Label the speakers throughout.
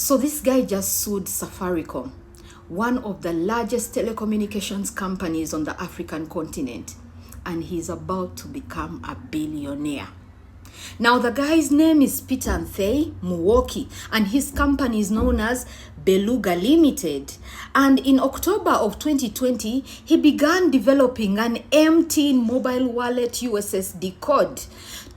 Speaker 1: So this guy just sued Safaricom, one of the largest telecommunications companies on the African continent, and he's about to become a billionaire. Now, the guy's name is Peter Muoki, and his company is known as Beluga Limited. And in October of 2020, he began developing an M-TIN mobile wallet USSD code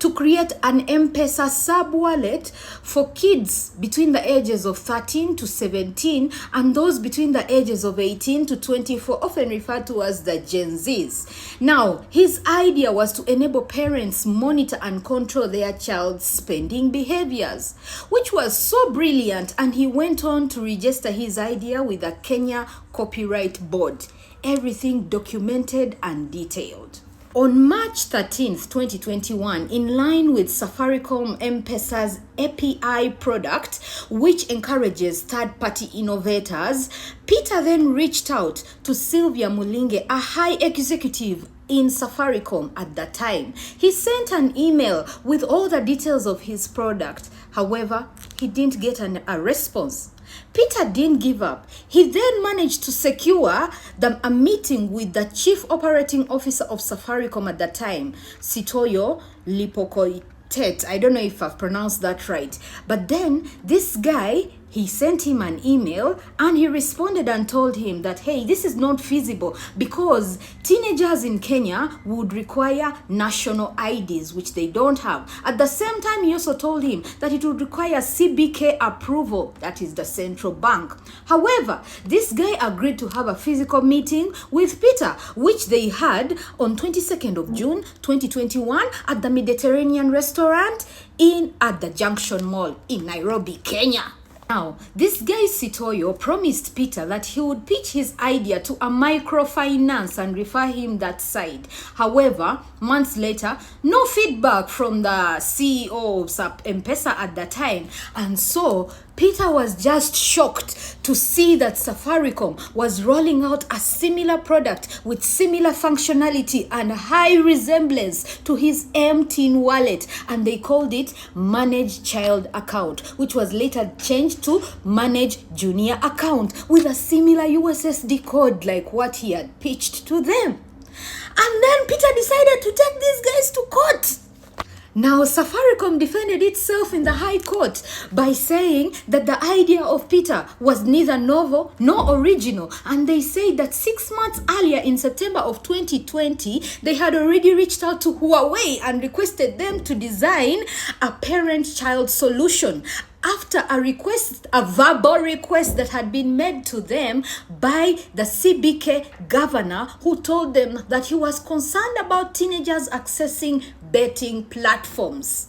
Speaker 1: to create an M-Pesa sub-wallet for kids between the ages of 13 to 17 and those between the ages of 18 to 24, often referred to as the Gen Zs. Now, his idea was to enable parents monitor and control their child's spending behaviors, which was so brilliant, and he went on to register his idea with the Kenya Copyright Board. Everything documented and detailed. On March 13th, 2021, in line with Safaricom M-Pesa's API product, which encourages third-party innovators, Peter then reached out to Sylvia Mulinge, a high executive in Safaricom at that time. He sent an email with all the details of his product. However, he didn't get a response. Peter didn't give up. He then managed to secure a meeting with the chief operating officer of Safaricom at that time, Sitoyo Lipokoitet. I don't know if I've pronounced that right. But then this guy, he sent him an email and he responded and told him that, hey, this is not feasible because teenagers in Kenya would require national IDs, which they don't have. At the same time, he also told him that it would require CBK approval, that is the central bank. However, this guy agreed to have a physical meeting with Peter, which they had on 22nd of June, 2021 at the Mediterranean restaurant at the Junction Mall in Nairobi, Kenya. Now, this guy Sitoyo promised Peter that he would pitch his idea to a microfinance and refer him that side. However, months later, no feedback from the CEO of M-Pesa at that time. And so, Peter was just shocked to see that Safaricom was rolling out a similar product with similar functionality and high resemblance to his M-TIN wallet, and they called it Manage Child Account, which was later changed to Manage Junior Account with a similar USSD code like what he had pitched to them. And then Peter decided to take these guys to court. Now, Safaricom defended itself in the High Court by saying that the idea of Peter was neither novel nor original, and they said that 6 months earlier in September of 2020, they had already reached out to Huawei and requested them to design a parent-child solution after a verbal request that had been made to them by the CBK governor, who told them that he was concerned about teenagers accessing betting platforms.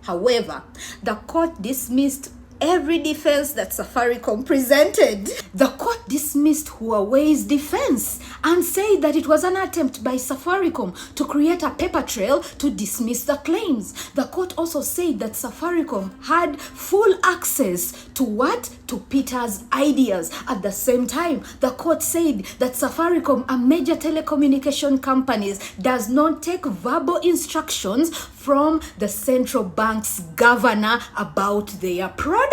Speaker 1: However, the court dismissed every defense that Safaricom presented. The court dismissed Huawei's defense and said that it was an attempt by Safaricom to create a paper trail to dismiss the claims. The court also said that Safaricom had full access to what? To Peter's ideas. At the same time, the court said that Safaricom, a major telecommunication company, does not take verbal instructions from the central bank's governor about their products.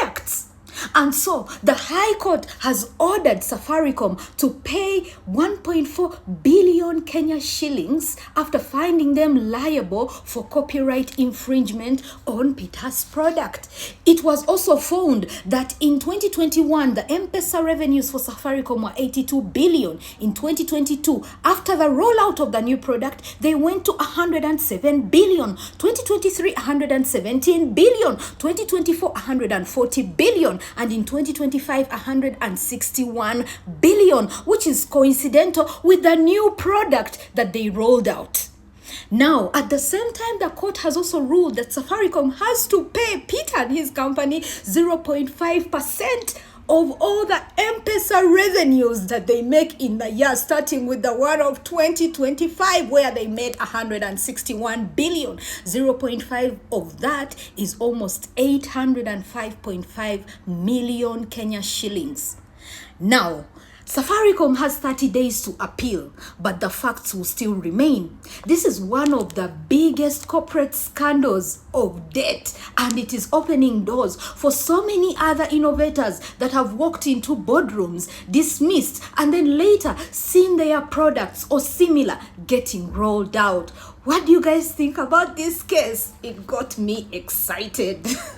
Speaker 1: And so the High Court has ordered Safaricom to pay 1.4 billion Kenya shillings after finding them liable for copyright infringement on Peter's product. It was also found that in 2021, the M-Pesa revenues for Safaricom were 82 billion. In 2022, after the rollout of the new product, they went to 107 billion. 2023, 117 billion. 2024, 140 billion. And in 2025, 161 billion, which is coincidental with the new product that they rolled out. Now, at the same time, the court has also ruled that Safaricom has to pay Peter and his company 0.5% of all the M-Pesa revenues that they make in the year, starting with the one of 2025, where they made 161 billion. 0.5 of that is almost 805.5 million Kenya shillings. Now, Safaricom has 30 days to appeal, but the facts will still remain. This is one of the biggest corporate scandals of debt, and it is opening doors for so many other innovators that have walked into boardrooms, dismissed, and then later seen their products or similar getting rolled out. What do you guys think about this case? It got me excited.